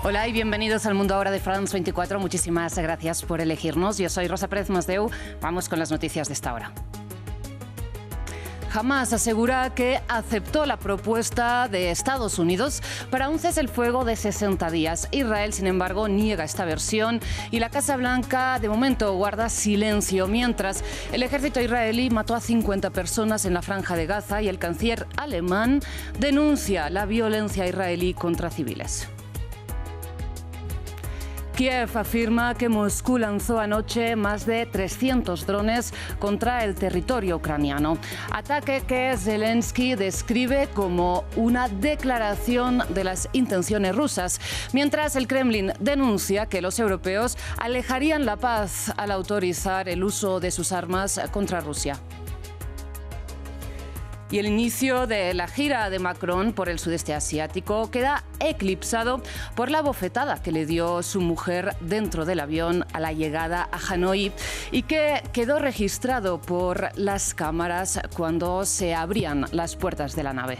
Hola y bienvenidos al Mundo Ahora de France 24. Muchísimas gracias por elegirnos. Yo soy Rosa Pérez Masdeu. Vamos con las noticias de esta hora. Hamás asegura que aceptó la propuesta de Estados Unidos para un cese el fuego de 60 días. Israel, sin embargo, niega esta versión y la Casa Blanca, de momento, guarda silencio, mientras el ejército israelí mató a 50 personas en la Franja de Gaza y el canciller alemán denuncia la violencia israelí contra civiles. Kiev afirma que Moscú lanzó anoche más de 300 drones contra el territorio ucraniano. Ataque que Zelensky describe como una declaración de las intenciones rusas, mientras el Kremlin denuncia que los europeos alejarían la paz al autorizar el uso de sus armas contra Rusia. Y el inicio de la gira de Macron por el sudeste asiático queda eclipsado por la bofetada que le dio su mujer dentro del avión a la llegada a Hanoi y que quedó registrado por las cámaras cuando se abrían las puertas de la nave.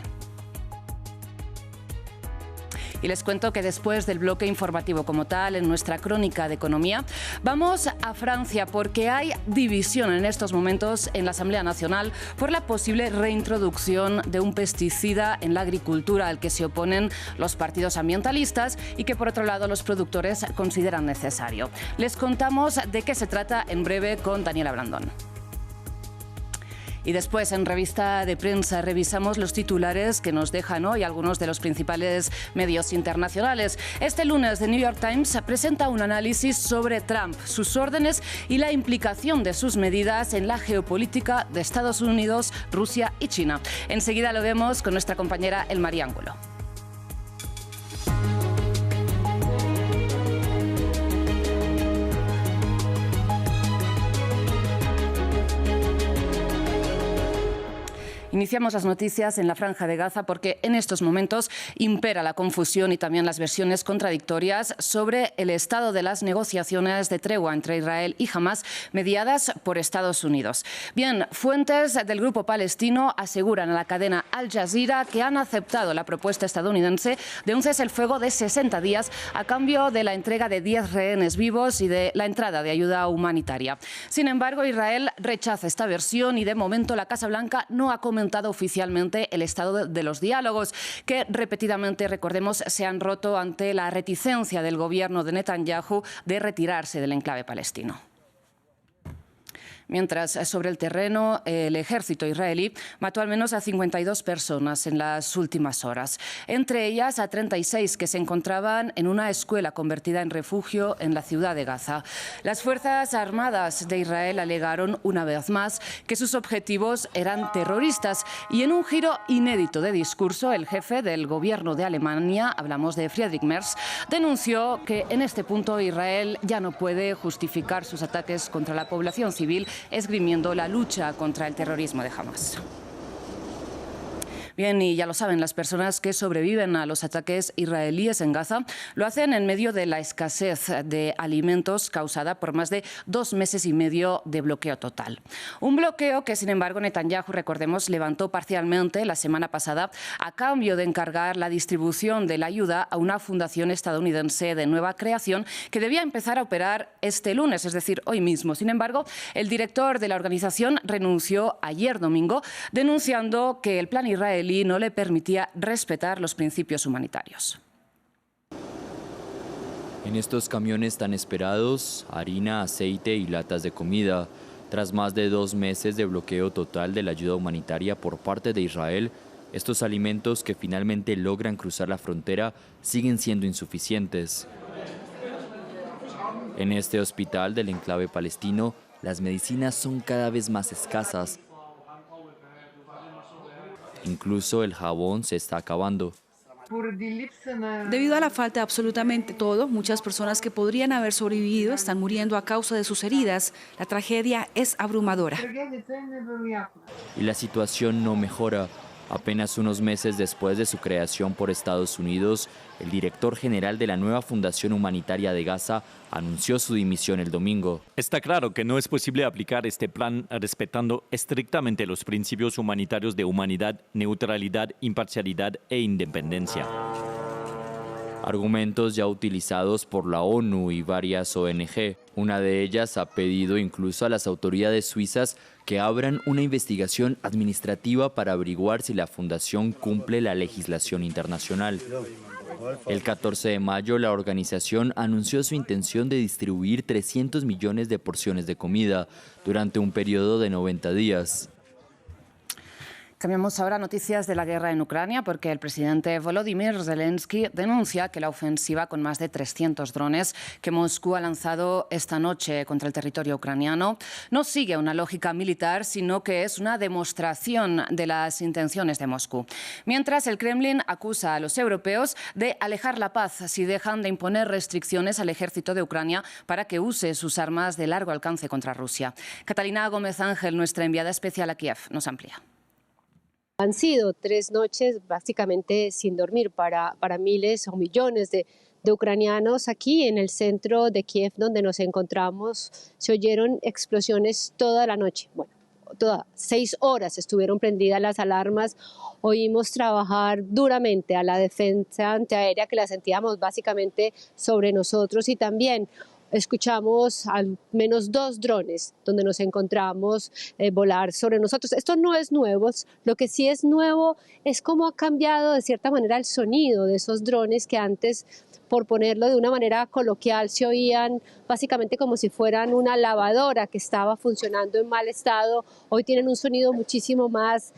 Y les cuento que después del bloque informativo como tal, en nuestra crónica de economía, vamos a Francia porque hay división en estos momentos en la Asamblea Nacional por la posible reintroducción de un pesticida en la agricultura al que se oponen los partidos ambientalistas y que, por otro lado, los productores consideran necesario. Les contamos de qué se trata en breve con Daniela Blandón. Y después, en revista de prensa, revisamos los titulares que nos dejan hoy algunos de los principales medios internacionales. Este lunes, The New York Times presenta un análisis sobre Trump, sus órdenes y la implicación de sus medidas en la geopolítica de Estados Unidos, Rusia y China. Enseguida lo vemos con nuestra compañera Elmari Ángulo. Iniciamos las noticias en la Franja de Gaza porque en estos momentos impera la confusión y también las versiones contradictorias sobre el estado de las negociaciones de tregua entre Israel y Hamás mediadas por Estados Unidos. Bien, fuentes del grupo palestino aseguran a la cadena Al Jazeera que han aceptado la propuesta estadounidense de un cese el fuego de 60 días a cambio de la entrega de 10 rehenes vivos y de la entrada de ayuda humanitaria. Sin embargo, Israel rechaza esta versión y de momento la Casa Blanca no ha comentado oficialmente el estado de los diálogos, que repetidamente, recordemos, se han roto ante la reticencia del gobierno de Netanyahu de retirarse del enclave palestino. Mientras, sobre el terreno, el ejército israelí mató al menos a 52 personas en las últimas horas, entre ellas a 36 que se encontraban en una escuela convertida en refugio en la ciudad de Gaza. Las Fuerzas Armadas de Israel alegaron una vez más que sus objetivos eran terroristas y en un giro inédito de discurso, el jefe del gobierno de Alemania, hablamos de Friedrich Merz, denunció que en este punto Israel ya no puede justificar sus ataques contra la población civil esgrimiendo la lucha contra el terrorismo de Hamás. Bien, y ya lo saben, las personas que sobreviven a los ataques israelíes en Gaza lo hacen en medio de la escasez de alimentos causada por más de 2 meses y medio de bloqueo total. Un bloqueo que, sin embargo, Netanyahu, recordemos, levantó parcialmente la semana pasada a cambio de encargar la distribución de la ayuda a una fundación estadounidense de nueva creación que debía empezar a operar este lunes, es decir, hoy mismo. Sin embargo, el director de la organización renunció ayer domingo, denunciando que el plan israelí no le permitía respetar los principios humanitarios. En estos camiones tan esperados, harina, aceite y latas de comida. Tras más de 2 meses de bloqueo total de la ayuda humanitaria por parte de Israel, estos alimentos que finalmente logran cruzar la frontera siguen siendo insuficientes. En este hospital del enclave palestino, las medicinas son cada vez más escasas. Incluso el jabón se está acabando. Debido a la falta de absolutamente todo, muchas personas que podrían haber sobrevivido están muriendo a causa de sus heridas. La tragedia es abrumadora. Y la situación no mejora. Apenas unos meses después de su creación por Estados Unidos, el director general de la nueva Fundación Humanitaria de Gaza anunció su dimisión el domingo. Está claro que no es posible aplicar este plan respetando estrictamente los principios humanitarios de humanidad, neutralidad, imparcialidad e independencia. Argumentos ya utilizados por la ONU y varias ONG. Una de ellas ha pedido incluso a las autoridades suizas que abran una investigación administrativa para averiguar si la fundación cumple la legislación internacional. El 14 de mayo, la organización anunció su intención de distribuir 300 millones de porciones de comida durante un periodo de 90 días. Cambiamos ahora a noticias de la guerra en Ucrania porque el presidente Volodymyr Zelensky denuncia que la ofensiva con más de 300 drones que Moscú ha lanzado esta noche contra el territorio ucraniano no sigue una lógica militar, sino que es una demostración de las intenciones de Moscú. Mientras, el Kremlin acusa a los europeos de alejar la paz si dejan de imponer restricciones al ejército de Ucrania para que use sus armas de largo alcance contra Rusia. Catalina Gómez Ángel, nuestra enviada especial a Kiev, nos amplía. Han sido 3 noches básicamente sin dormir para miles o millones de ucranianos. Aquí en el centro de Kiev, donde nos encontramos, se oyeron explosiones toda la noche. Bueno, todas 6 horas estuvieron prendidas las alarmas. Oímos trabajar duramente a la defensa antiaérea, que la sentíamos básicamente sobre nosotros, y también escuchamos al menos 2 drones donde nos encontramos volar sobre nosotros. Esto no es nuevo, lo que sí es nuevo es cómo ha cambiado de cierta manera el sonido de esos drones que antes, por ponerlo de una manera coloquial, se oían básicamente como si fueran una lavadora que estaba funcionando en mal estado. Hoy tienen un sonido muchísimo más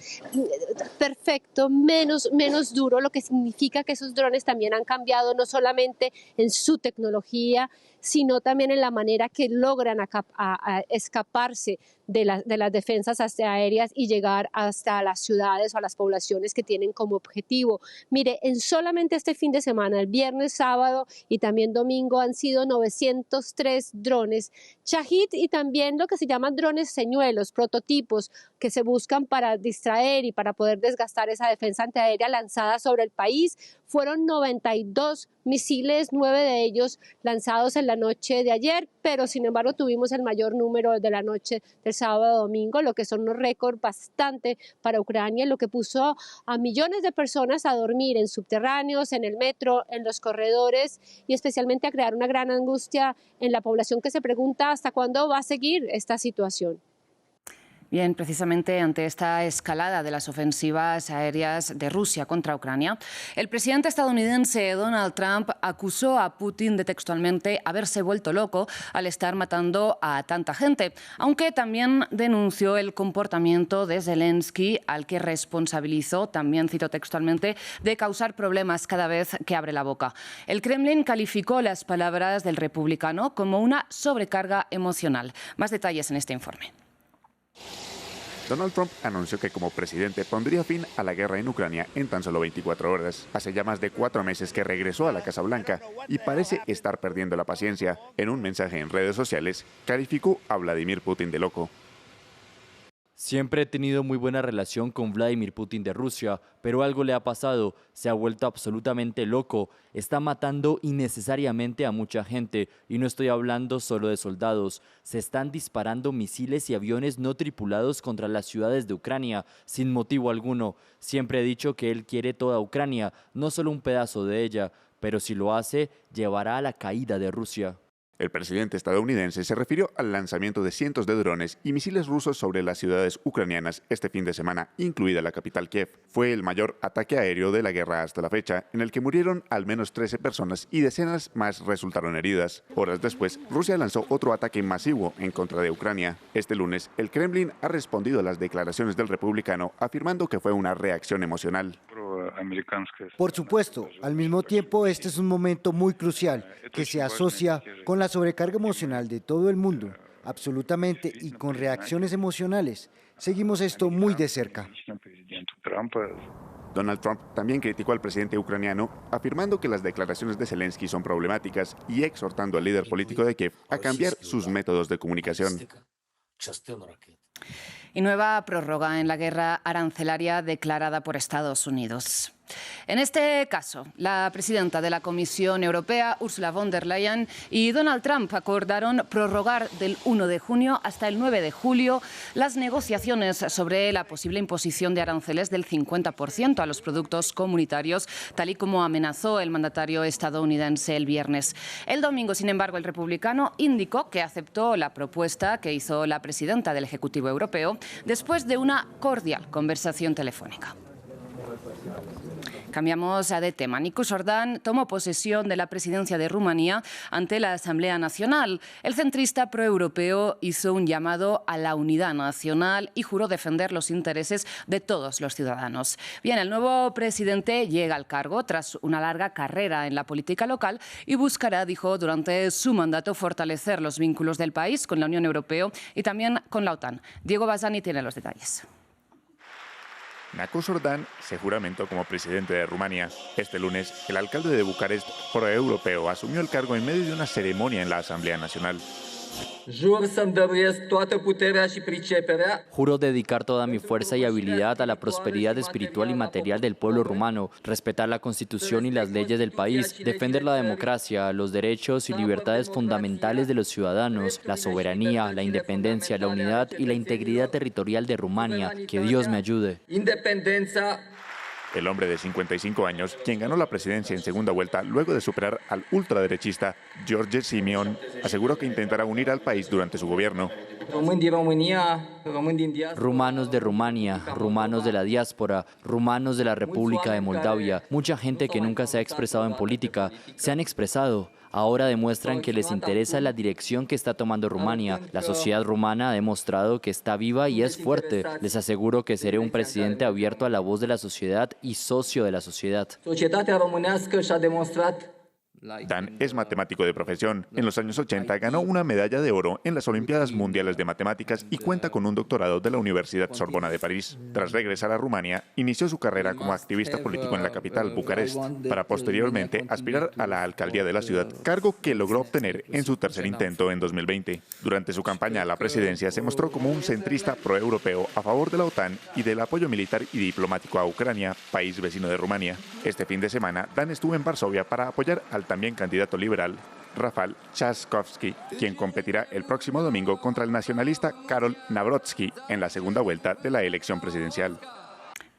perfecto, menos duro, lo que significa que esos drones también han cambiado no solamente en su tecnología, sino también en la manera que logran a escaparse de las defensas aéreas y llegar hasta las ciudades o a las poblaciones que tienen como objetivo. Mire, en solamente este fin de semana, el viernes, sábado y también domingo, han sido 903 drones Shahid y también lo que se llaman drones señuelos, prototipos que se buscan para distraer y para poder desgastar esa defensa antiaérea lanzada sobre el país. Fueron 92 misiles, 9 de ellos lanzados en la noche de ayer, pero sin embargo tuvimos el mayor número de la noche del sábado domingo, lo que son unos récords bastante para Ucrania, lo que puso a millones de personas a dormir en subterráneos, en el metro, en los corredores, y especialmente a crear una gran angustia en la población que se pregunta hasta cuándo va a seguir esta situación. Bien, precisamente ante esta escalada de las ofensivas aéreas de Rusia contra Ucrania, el presidente estadounidense Donald Trump acusó a Putin de textualmente haberse vuelto loco al estar matando a tanta gente, aunque también denunció el comportamiento de Zelensky, al que responsabilizó, también cito textualmente, de causar problemas cada vez que abre la boca. El Kremlin calificó las palabras del republicano como una sobrecarga emocional. Más detalles en este informe. Donald Trump anunció que como presidente pondría fin a la guerra en Ucrania en tan solo 24 horas. Hace ya más de 4 meses que regresó a la Casa Blanca y parece estar perdiendo la paciencia. En un mensaje en redes sociales, calificó a Vladimir Putin de loco. Siempre he tenido muy buena relación con Vladimir Putin de Rusia, pero algo le ha pasado, se ha vuelto absolutamente loco, está matando innecesariamente a mucha gente, y no estoy hablando solo de soldados, se están disparando misiles y aviones no tripulados contra las ciudades de Ucrania, sin motivo alguno. Siempre he dicho que él quiere toda Ucrania, no solo un pedazo de ella, pero si lo hace, llevará a la caída de Rusia. El presidente estadounidense se refirió al lanzamiento de cientos de drones y misiles rusos sobre las ciudades ucranianas este fin de semana, incluida la capital Kiev. Fue el mayor ataque aéreo de la guerra hasta la fecha, en el que murieron al menos 13 personas y decenas más resultaron heridas. Horas después, Rusia lanzó otro ataque masivo en contra de Ucrania. Este lunes, el Kremlin ha respondido a las declaraciones del republicano, afirmando que fue una reacción emocional. Por supuesto, al mismo tiempo este es un momento muy crucial que se asocia con la sobrecarga emocional de todo el mundo, absolutamente, y con reacciones emocionales. Seguimos esto muy de cerca. Donald Trump también criticó al presidente ucraniano, afirmando que las declaraciones de Zelensky son problemáticas y exhortando al líder político de Kiev a cambiar sus métodos de comunicación. Y nueva prórroga en la guerra arancelaria declarada por Estados Unidos. En este caso, la presidenta de la Comisión Europea, Ursula von der Leyen, y Donald Trump acordaron prorrogar del 1 de junio hasta el 9 de julio las negociaciones sobre la posible imposición de aranceles del 50% a los productos comunitarios, tal y como amenazó el mandatario estadounidense el viernes. El domingo, sin embargo, el republicano indicó que aceptó la propuesta que hizo la presidenta del Ejecutivo Europeo después de una cordial conversación telefónica. Cambiamos de tema. Nicu Jordan tomó posesión de la presidencia de Rumanía ante la Asamblea Nacional. El centrista proeuropeo hizo un llamado a la unidad nacional y juró defender los intereses de todos los ciudadanos. Bien, el nuevo presidente llega al cargo tras una larga carrera en la política local y buscará, dijo, durante su mandato fortalecer los vínculos del país con la Unión Europea y también con la OTAN. Diego Bassani tiene los detalles. Nicu Jordan se juramentó como presidente de Rumania. Este lunes, el alcalde de Bucarest, proeuropeo, asumió el cargo en medio de una ceremonia en la Asamblea Nacional. Juro dedicar toda mi fuerza y habilidad a la prosperidad espiritual y material del pueblo rumano, respetar la Constitución y las leyes del país, defender la democracia, los derechos y libertades fundamentales de los ciudadanos, la soberanía, la independencia, la unidad y la integridad territorial de Rumania. Que Dios me ayude. El hombre de 55 años, quien ganó la presidencia en segunda vuelta luego de superar al ultraderechista George Simeon, aseguró que intentará unir al país durante su gobierno. Rumanos de Rumania, rumanos de la diáspora, rumanos de la República de Moldavia, mucha gente que nunca se ha expresado en política, se han expresado. Ahora demuestran que les interesa la dirección que está tomando Rumania. La sociedad rumana ha demostrado que está viva y es fuerte. Les aseguro que seré un presidente abierto a la voz de la sociedad y socio de la sociedad. Dan es matemático de profesión. En los años 80 ganó una medalla de oro en las Olimpiadas Mundiales de Matemáticas y cuenta con un doctorado de la Universidad Sorbona de París. Tras regresar a Rumania, inició su carrera como activista político en la capital, Bucarest, para posteriormente aspirar a la alcaldía de la ciudad, cargo que logró obtener en su tercer intento en 2020. Durante su campaña a la presidencia se mostró como un centrista proeuropeo a favor de la OTAN y del apoyo militar y diplomático a Ucrania, país vecino de Rumania. Este fin de semana, Dan estuvo en Varsovia para apoyar al también candidato liberal, Rafał Trzaskowski, quien competirá el próximo domingo contra el nacionalista Karol Nawrocki en la segunda vuelta de la elección presidencial.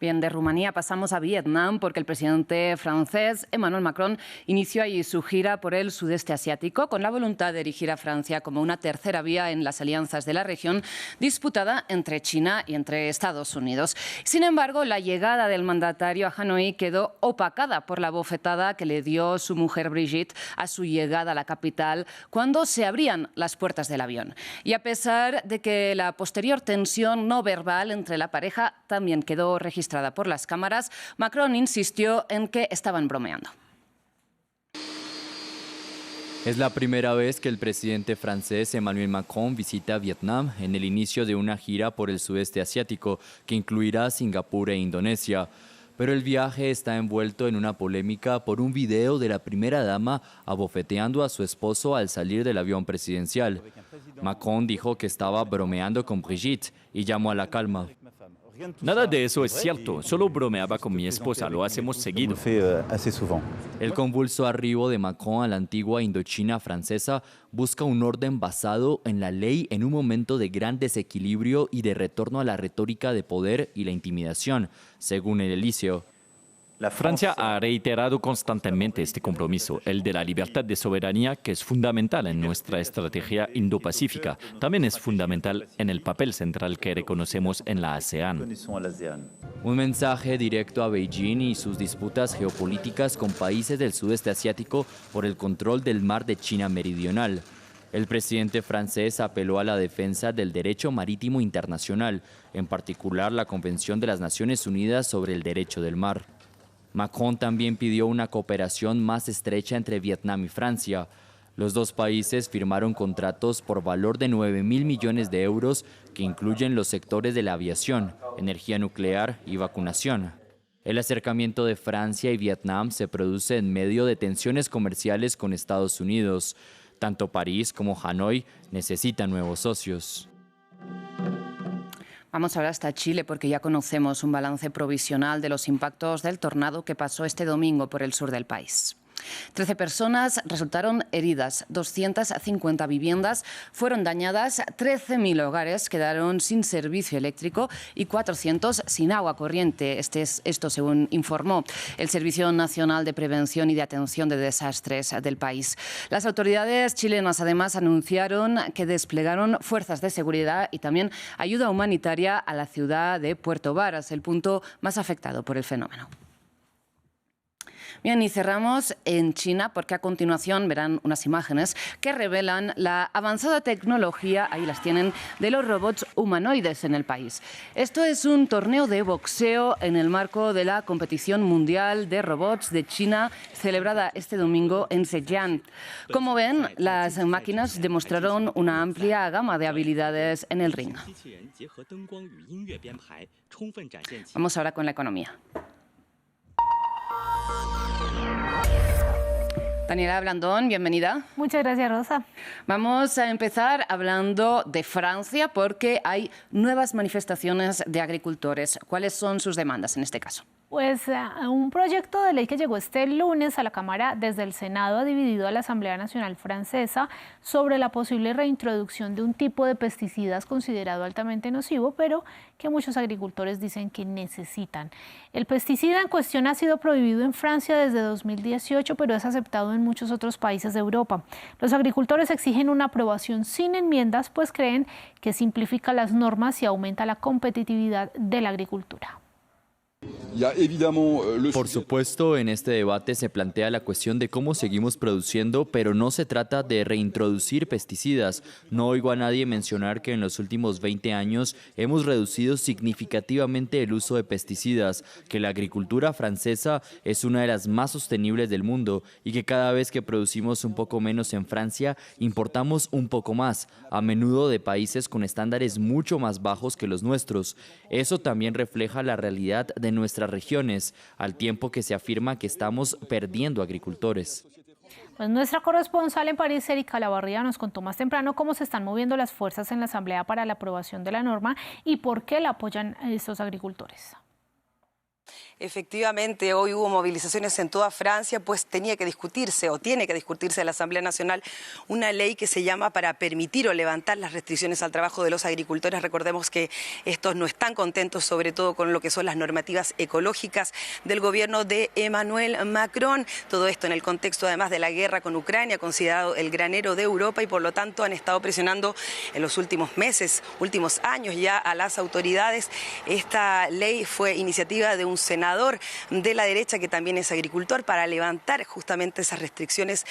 Bien, de Rumanía pasamos a Vietnam porque el presidente francés Emmanuel Macron inició allí su gira por el sudeste asiático con la voluntad de erigir a Francia como una tercera vía en las alianzas de la región disputada entre China y entre Estados Unidos. Sin embargo, la llegada del mandatario a Hanoi quedó opacada por la bofetada que le dio su mujer Brigitte a su llegada a la capital cuando se abrían las puertas del avión. Y a pesar de que la posterior tensión no verbal entre la pareja también quedó registrada por las cámaras, Macron insistió en que estaban bromeando. Es la primera vez que el presidente francés Emmanuel Macron visita Vietnam en el inicio de una gira por el sudeste asiático que incluirá Singapur e Indonesia. Pero el viaje está envuelto en una polémica por un video de la primera dama abofeteando a su esposo al salir del avión presidencial. Macron dijo que estaba bromeando con Brigitte y llamó a la calma. Nada de eso es cierto, solo bromeaba con mi esposa, lo hacemos seguido. El convulso arribo de Macron a la antigua Indochina francesa busca un orden basado en la ley en un momento de gran desequilibrio y de retorno a la retórica de poder y la intimidación, según el Elíseo. Francia ha reiterado constantemente este compromiso, el de la libertad de soberanía, que es fundamental en nuestra estrategia indopacífica. También es fundamental en el papel central que reconocemos en la ASEAN. Un mensaje directo a Beijing y sus disputas geopolíticas con países del sudeste asiático por el control del mar de China Meridional. El presidente francés apeló a la defensa del derecho marítimo internacional, en particular la Convención de las Naciones Unidas sobre el Derecho del Mar. Macron también pidió una cooperación más estrecha entre Vietnam y Francia. Los dos países firmaron contratos por valor de 9.000 millones de euros que incluyen los sectores de la aviación, energía nuclear y vacunación. El acercamiento de Francia y Vietnam se produce en medio de tensiones comerciales con Estados Unidos. Tanto París como Hanoi necesitan nuevos socios. Vamos ahora hasta Chile porque ya conocemos un balance provisional de los impactos del tornado que pasó este domingo por el sur del país. 13 personas resultaron heridas, 250 viviendas fueron dañadas, 13.000 hogares quedaron sin servicio eléctrico y 400 sin agua corriente. Esto según informó el Servicio Nacional de Prevención y de Atención de Desastres del país. Las autoridades chilenas además anunciaron que desplegaron fuerzas de seguridad y también ayuda humanitaria a la ciudad de Puerto Varas, el punto más afectado por el fenómeno. Bien, y cerramos en China porque a continuación verán unas imágenes que revelan la avanzada tecnología, ahí las tienen, de los robots humanoides en el país. Esto es un torneo de boxeo en el marco de la competición mundial de robots de China celebrada este domingo en Zhejiang. Como ven, las máquinas demostraron una amplia gama de habilidades en el ring. Vamos ahora con la economía. Daniela Blandón, bienvenida. Muchas gracias, Rosa. Vamos a empezar hablando de Francia porque hay nuevas manifestaciones de agricultores. ¿Cuáles son sus demandas en este caso? Pues un proyecto de ley que llegó este lunes a la Cámara desde el Senado ha dividido a la Asamblea Nacional Francesa sobre la posible reintroducción de un tipo de pesticidas considerado altamente nocivo, pero que muchos agricultores dicen que necesitan. El pesticida en cuestión ha sido prohibido en Francia desde 2018, pero es aceptado en muchos otros países de Europa. Los agricultores exigen una aprobación sin enmiendas, pues creen que simplifica las normas y aumenta la competitividad de la agricultura. Por supuesto, en este debate se plantea la cuestión de cómo seguimos produciendo, pero no se trata de reintroducir pesticidas. No oigo a nadie mencionar que en los últimos 20 años hemos reducido significativamente el uso de pesticidas, que la agricultura francesa es una de las más sostenibles del mundo y que cada vez que producimos un poco menos en Francia, importamos un poco más, a menudo de países con estándares mucho más bajos que los nuestros. Eso también refleja la realidad de nuestras regiones, al tiempo que se afirma que estamos perdiendo agricultores. Pues nuestra corresponsal en París, Erika Lavarría, nos contó más temprano cómo se están moviendo las fuerzas en la Asamblea para la aprobación de la norma y por qué la apoyan estos agricultores. Efectivamente, hoy hubo movilizaciones en toda Francia, pues tiene que discutirse en la Asamblea Nacional una ley que se llama para permitir o levantar las restricciones al trabajo de los agricultores. Recordemos que estos no están contentos, sobre todo con lo que son las normativas ecológicas del gobierno de Emmanuel Macron. Todo esto en el contexto además de la guerra con Ucrania, considerado el granero de Europa, y por lo tanto han estado presionando en los últimos meses, últimos años ya a las autoridades. Esta ley fue iniciativa de un senador de la derecha que también es agricultor para levantar justamente esas restricciones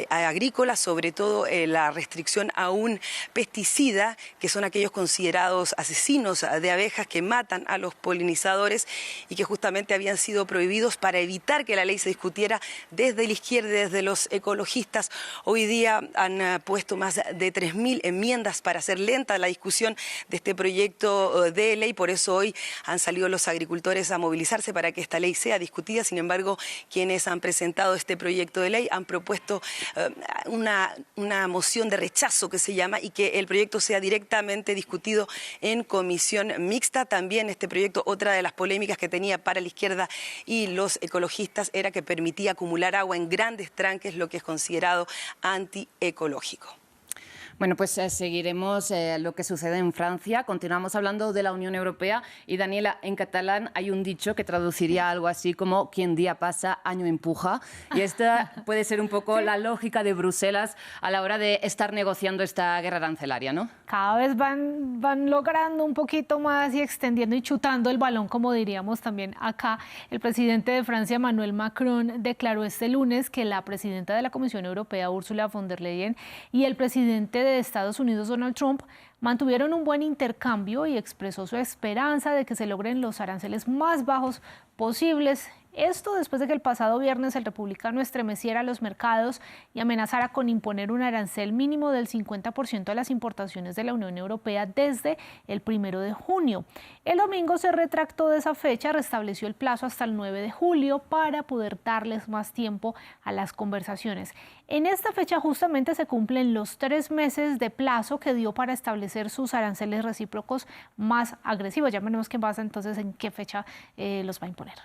agrícolas, sobre todo la restricción a un pesticida que son aquellos considerados asesinos de abejas que matan a los polinizadores y que justamente habían sido prohibidos para evitar que la ley se discutiera desde la izquierda y desde los ecologistas. Hoy día han puesto más de 3.000 enmiendas para hacer lenta la discusión de este proyecto de ley, por eso hoy han salido los agricultores a movilizarse para que esta ley sea discutida. Sin embargo, quienes han presentado este proyecto de ley han propuesto una moción de rechazo que se llama, y que el proyecto sea directamente discutido en comisión mixta. También este proyecto, otra de las polémicas que tenía para la izquierda y los ecologistas, era que permitía acumular agua en grandes tranques, lo que es considerado antiecológico. Bueno, pues seguiremos lo que sucede en Francia. Continuamos hablando de la Unión Europea. Y Daniela, en catalán hay un dicho que traduciría algo así como quien día pasa, año empuja. Y esta puede ser un poco la lógica de Bruselas a la hora de estar negociando esta guerra arancelaria, ¿no? Cada vez van logrando un poquito más y extendiendo y chutando el balón, como diríamos también acá. El presidente de Francia, Emmanuel Macron, declaró este lunes que la presidenta de la Comisión Europea, Ursula von der Leyen, y el presidente de Estados Unidos, Donald Trump, mantuvieron un buen intercambio y expresó su esperanza de que se logren los aranceles más bajos posibles Esto después de que el pasado viernes el republicano estremeciera los mercados y amenazara con imponer un arancel mínimo del 50% a las importaciones de la Unión Europea desde el 1 de junio. El domingo se retractó de esa fecha, restableció el plazo hasta el 9 de julio para poder darles más tiempo a las conversaciones. En esta fecha justamente se cumplen los 3 meses de plazo que dio para establecer sus aranceles recíprocos más agresivos. Ya veremos qué pasa entonces, en qué fecha los va a imponer.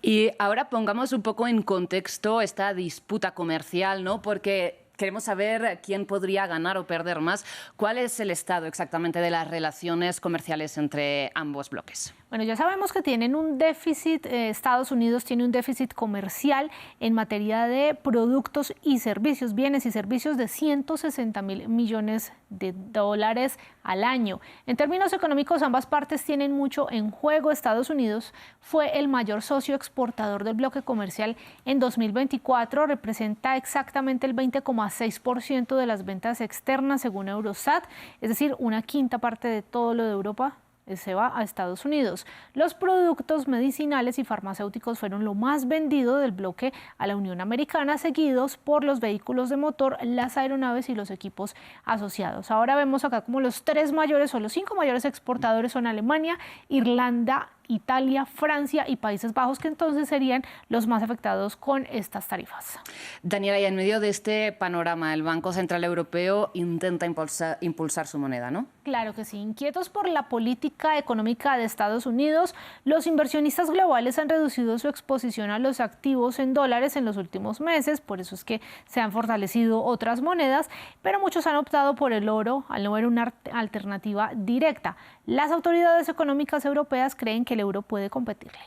Y ahora pongamos un poco en contexto esta disputa comercial, ¿no? Porque queremos saber quién podría ganar o perder más. ¿Cuál es el estado exactamente de las relaciones comerciales entre ambos bloques? Bueno, ya sabemos que tienen un déficit, Estados Unidos tiene un déficit comercial en materia de productos y servicios, bienes y servicios de 160.000 millones de dólares al año. En términos económicos, ambas partes tienen mucho en juego. Estados Unidos fue el mayor socio exportador del bloque comercial en 2024, representa exactamente el 20,6% de las ventas externas según Eurostat, es decir, una quinta parte de todo lo de Europa se va a Estados Unidos. Los productos medicinales y farmacéuticos fueron lo más vendido del bloque a la Unión Americana, seguidos por los vehículos de motor, las aeronaves y los equipos asociados. Ahora vemos acá como los 3 mayores o los 5 mayores exportadores son Alemania, Irlanda, Italia, Francia y Países Bajos, que entonces serían los más afectados con estas tarifas. Daniela, y en medio de este panorama, el Banco Central Europeo intenta impulsar su moneda, ¿no? Claro que sí. Inquietos por la política económica de Estados Unidos, los inversionistas globales han reducido su exposición a los activos en dólares en los últimos meses, por eso es que se han fortalecido otras monedas, pero muchos han optado por el oro al no ver una alternativa directa. Las autoridades económicas europeas creen que el euro puede competirle.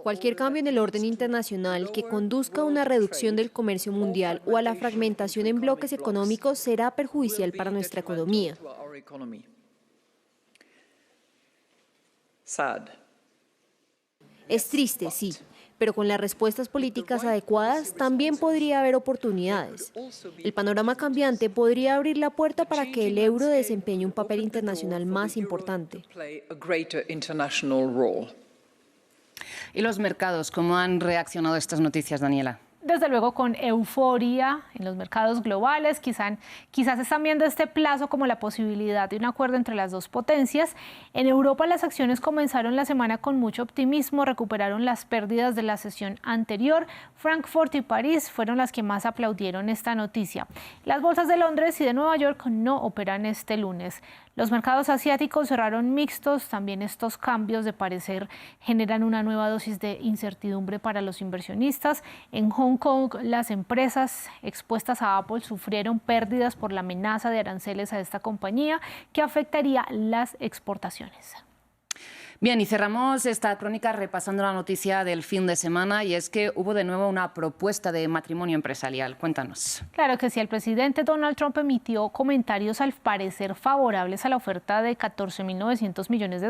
Cualquier cambio en el orden internacional que conduzca a una reducción del comercio mundial o a la fragmentación en bloques económicos será perjudicial para nuestra economía. Es triste, sí, pero con las respuestas políticas adecuadas también podría haber oportunidades. El panorama cambiante podría abrir la puerta para que el euro desempeñe un papel internacional más importante. ¿Y los mercados cómo han reaccionado a estas noticias, Daniela? Desde luego con euforia en los mercados globales, quizás están viendo este plazo como la posibilidad de un acuerdo entre las dos potencias. En Europa las acciones comenzaron la semana con mucho optimismo, recuperaron las pérdidas de la sesión anterior. Frankfurt y París fueron las que más aplaudieron esta noticia. Las bolsas de Londres y de Nueva York no operan este lunes. Los mercados asiáticos cerraron mixtos, también estos cambios de parecer generan una nueva dosis de incertidumbre para los inversionistas. En Hong Kong, las empresas expuestas a Apple sufrieron pérdidas por la amenaza de aranceles a esta compañía que afectaría las exportaciones. Bien, y cerramos esta crónica repasando la noticia del fin de semana, y es que hubo de nuevo una propuesta de matrimonio empresarial. Cuéntanos. Claro que sí, el presidente Donald Trump emitió comentarios al parecer favorables a la oferta de $14.900 millones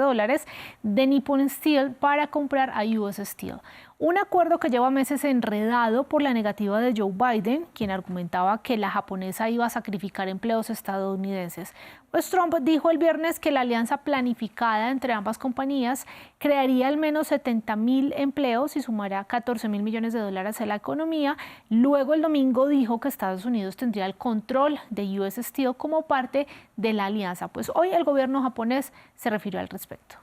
de Nippon Steel para comprar a US Steel. Un acuerdo que lleva meses enredado por la negativa de Joe Biden, quien argumentaba que la japonesa iba a sacrificar empleos estadounidenses. Pues Trump dijo el viernes que la alianza planificada entre ambas compañías crearía al menos 70.000 empleos y sumará $14.000 millones a la economía. Luego el domingo dijo que Estados Unidos tendría el control de US Steel como parte de la alianza. Pues hoy el gobierno japonés se refirió al respecto.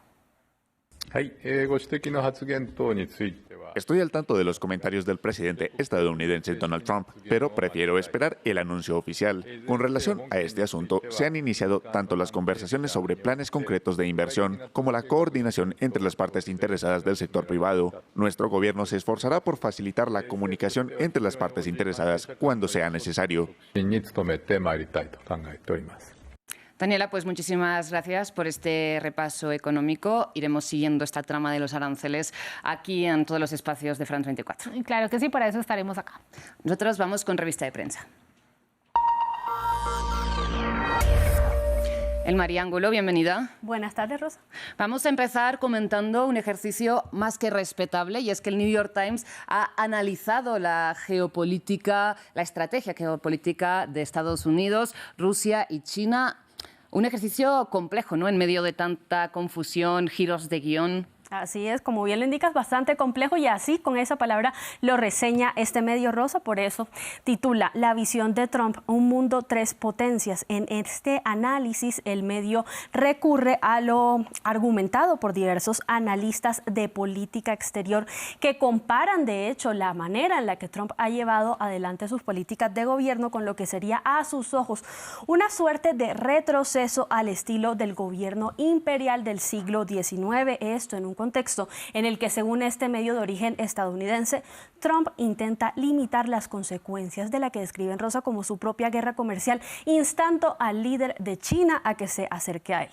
Estoy al tanto de los comentarios del presidente estadounidense Donald Trump, pero prefiero esperar el anuncio oficial. Con relación a este asunto, se han iniciado tanto las conversaciones sobre planes concretos de inversión como la coordinación entre las partes interesadas del sector privado. Nuestro gobierno se esforzará por facilitar la comunicación entre las partes interesadas cuando sea necesario. Daniela, pues muchísimas gracias por este repaso económico. Iremos siguiendo esta trama de los aranceles aquí en todos los espacios de France 24. Claro que sí, para eso estaremos acá. Nosotros vamos con revista de prensa. El Mariángulo, bienvenida. Buenas tardes, Rosa. Vamos a empezar comentando un ejercicio más que respetable, y es que el New York Times ha analizado la geopolítica, la estrategia geopolítica de Estados Unidos, Rusia y China. Un ejercicio complejo, ¿no? En medio de tanta confusión, giros de guión. Así es, como bien lo indicas, bastante complejo y así con esa palabra lo reseña este medio, Rosa, por eso titula La visión de Trump, un mundo tres potencias. En este análisis el medio recurre a lo argumentado por diversos analistas de política exterior que comparan de hecho la manera en la que Trump ha llevado adelante sus políticas de gobierno con lo que sería a sus ojos una suerte de retroceso al estilo del gobierno imperial del siglo XIX, esto en un contexto en el que, según este medio de origen estadounidense, Trump intenta limitar las consecuencias de la que describen, Rosa, como su propia guerra comercial, instando al líder de China a que se acerque a él.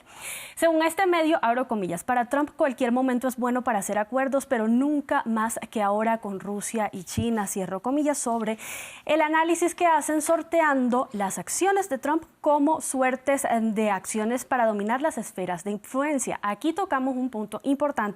Según este medio, abro comillas, para Trump cualquier momento es bueno para hacer acuerdos, pero nunca más que ahora con Rusia y China, cierro comillas, sobre el análisis que hacen sorteando las acciones de Trump como suertes de acciones para dominar las esferas de influencia. Aquí tocamos un punto importante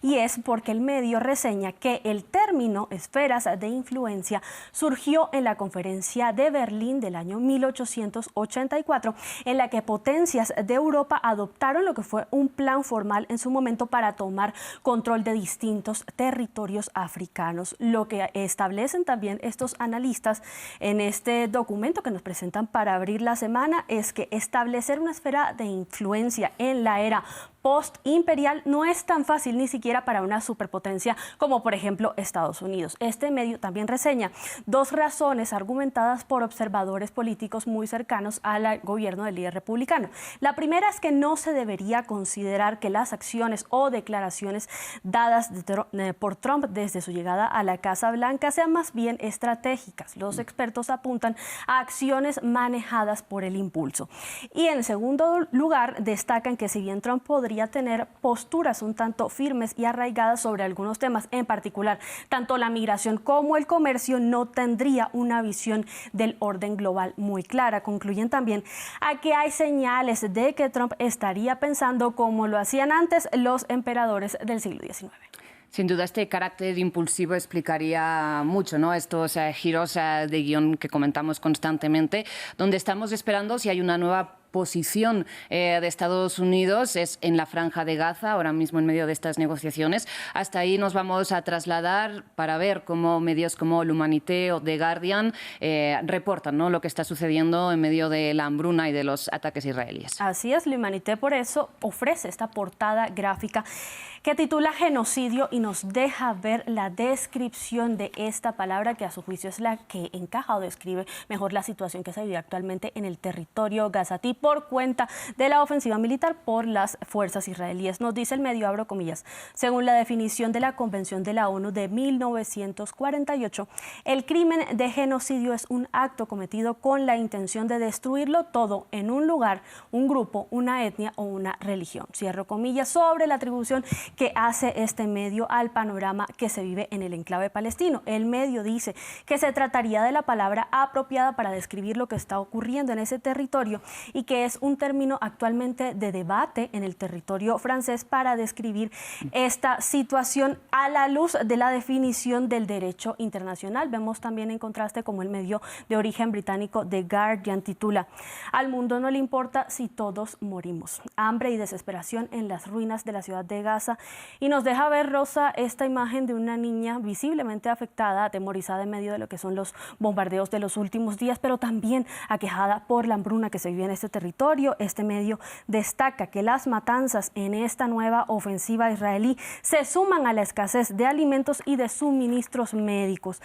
y es porque el medio reseña que el término esferas de influencia surgió en la conferencia de Berlín del año 1884, en la que potencias de Europa adoptaron lo que fue un plan formal en su momento para tomar control de distintos territorios africanos. Lo que establecen también estos analistas en este documento que nos presentan para abrir la semana es que establecer una esfera de influencia en la era post-imperial no es tan fácil ni siquiera para una superpotencia como por ejemplo Estados Unidos. Este medio también reseña dos razones argumentadas por observadores políticos muy cercanos al gobierno del líder republicano. La primera es que no se debería considerar que las acciones o declaraciones dadas por Trump desde su llegada a la Casa Blanca sean más bien estratégicas. Los expertos apuntan a acciones manejadas por el impulso. Y en segundo lugar, destacan que si bien Trump podría tener posturas un tanto firmes y arraigadas sobre algunos temas, en particular, tanto la migración como el comercio, no tendría una visión del orden global muy clara. Concluyen también a que hay señales de que Trump estaría pensando como lo hacían antes los emperadores del siglo XIX. Sin duda este carácter impulsivo explicaría mucho, ¿no? Estos giros de guión que comentamos constantemente, donde estamos esperando si hay una nueva posición de Estados Unidos es en la Franja de Gaza, ahora mismo en medio de estas negociaciones. Hasta ahí nos vamos a trasladar para ver cómo medios como l'Humanité o The Guardian reportan, ¿no?, lo que está sucediendo en medio de la hambruna y de los ataques israelíes. Así es, l'Humanité por eso ofrece esta portada gráfica que titula Genocidio y nos deja ver la descripción de esta palabra que a su juicio es la que encaja o describe mejor la situación que se vive actualmente en el territorio gazatí por cuenta de la ofensiva militar por las fuerzas israelíes. Nos dice el medio, abro comillas, según la definición de la Convención de la ONU de 1948, el crimen de genocidio es un acto cometido con la intención de destruirlo todo en un lugar, un grupo, una etnia o una religión. Cierro comillas sobre la atribución que hace este medio al panorama que se vive en el enclave palestino. El medio dice que se trataría de la palabra apropiada para describir lo que está ocurriendo en ese territorio y que es un término actualmente de debate en el territorio francés para describir esta situación a la luz de la definición del derecho internacional. Vemos también en contraste como el medio de origen británico The Guardian titula: al mundo no le importa si todos morimos. Hambre y desesperación en las ruinas de la ciudad de Gaza. Y nos deja ver, Rosa, esta imagen de una niña visiblemente afectada, atemorizada en medio de lo que son los bombardeos de los últimos días, pero también aquejada por la hambruna que se vive en este territorio. Este medio destaca que las matanzas en esta nueva ofensiva israelí se suman a la escasez de alimentos y de suministros médicos.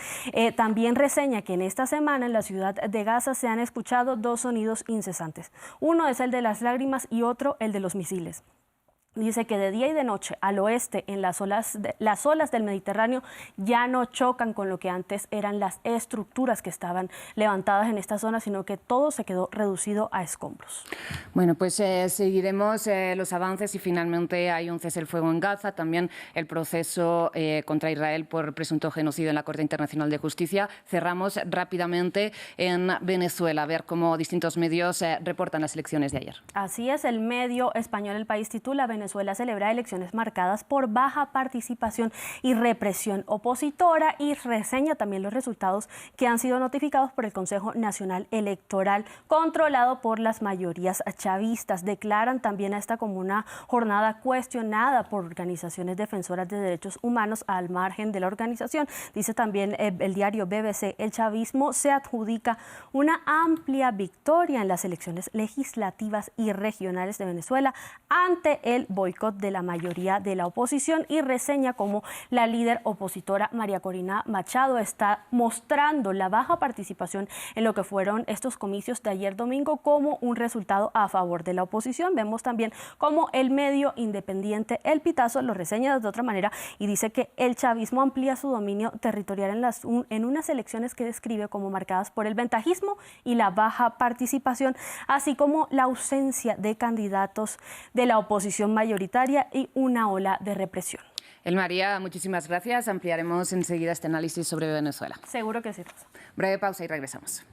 También reseña que en esta semana en la ciudad de Gaza se han escuchado dos sonidos incesantes. Uno es el de las lágrimas y otro el de los misiles. Dice que de día y de noche al oeste, en las olas del Mediterráneo, ya no chocan con lo que antes eran las estructuras que estaban levantadas en esta zona, sino que todo se quedó reducido a escombros. Bueno, pues seguiremos los avances y finalmente hay un cese el fuego en Gaza, también el proceso contra Israel por presunto genocidio en la Corte Internacional de Justicia. Cerramos rápidamente en Venezuela, a ver cómo distintos medios reportan las elecciones de ayer. Así es, el medio español El País titula: Venezuela Venezuela celebra elecciones marcadas por baja participación y represión opositora y reseña también los resultados que han sido notificados por el Consejo Nacional Electoral, controlado por las mayorías chavistas. Declaran también a esta como una jornada cuestionada por organizaciones defensoras de derechos humanos al margen de la organización. Dice también el diario BBC, el chavismo se adjudica una amplia victoria en las elecciones legislativas y regionales de Venezuela ante el boicot de la mayoría de la oposición, y reseña cómo la líder opositora María Corina Machado está mostrando la baja participación en lo que fueron estos comicios de ayer domingo como un resultado a favor de la oposición. Vemos también cómo el medio independiente El Pitazo lo reseña de otra manera y dice que el chavismo amplía su dominio territorial en unas elecciones que describe como marcadas por el ventajismo y la baja participación, así como la ausencia de candidatos de la oposición mayoritaria y una ola de represión. María, muchísimas gracias. Ampliaremos enseguida este análisis sobre Venezuela. Seguro que sí. Breve pausa y regresamos.